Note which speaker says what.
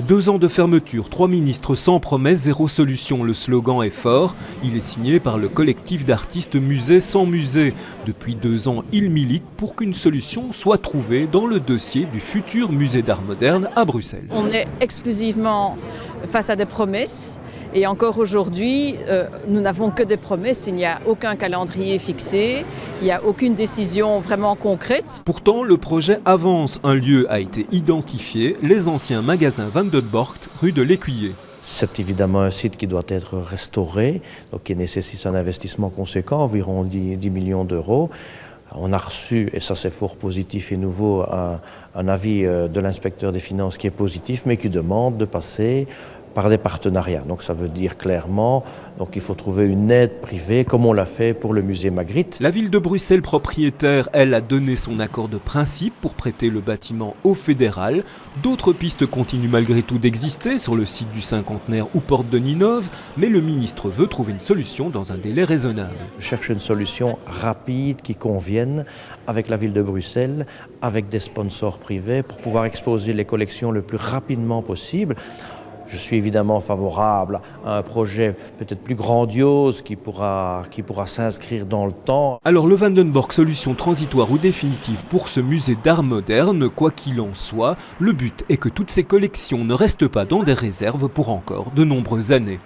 Speaker 1: 2 ans de fermeture, 3 ministres sans promesse, zéro solution. Le slogan est fort. Il est signé par le collectif d'artistes Musée sans musée. Depuis 2 ans, ils militent pour qu'une solution soit trouvée dans le dossier du futur musée d'art moderne à Bruxelles.
Speaker 2: On est exclusivement face à des promesses. Et encore aujourd'hui, nous n'avons que des promesses, il n'y a aucun calendrier fixé, il n'y a aucune décision vraiment concrète.
Speaker 1: Pourtant, le projet avance. Un lieu a été identifié, les anciens magasins Van de Borcht, rue de l'Écuyer.
Speaker 3: C'est évidemment un site qui doit être restauré, donc qui nécessite un investissement conséquent, environ 10 millions d'euros. On a reçu, et ça c'est fort positif et nouveau, un avis de l'inspecteur des finances qui est positif, mais qui demande de passer par des partenariats. Donc ça veut dire clairement qu'il faut trouver une aide privée, comme on l'a fait pour le musée Magritte.
Speaker 1: La ville de Bruxelles propriétaire, elle, a donné son accord de principe pour prêter le bâtiment au fédéral. D'autres pistes continuent malgré tout d'exister sur le site du Cinquantenaire ou porte de Ninove, mais le ministre veut trouver une solution dans un délai raisonnable.
Speaker 3: Je cherche une solution rapide qui convienne avec la ville de Bruxelles, avec des sponsors privés pour pouvoir exposer les collections le plus rapidement possible. Je suis évidemment favorable à un projet peut-être plus grandiose qui pourra s'inscrire dans le temps.
Speaker 1: Alors le Van den Borch, solution transitoire ou définitive pour ce musée d'art moderne, quoi qu'il en soit, le but est que toutes ces collections ne restent pas dans des réserves pour encore de nombreuses années.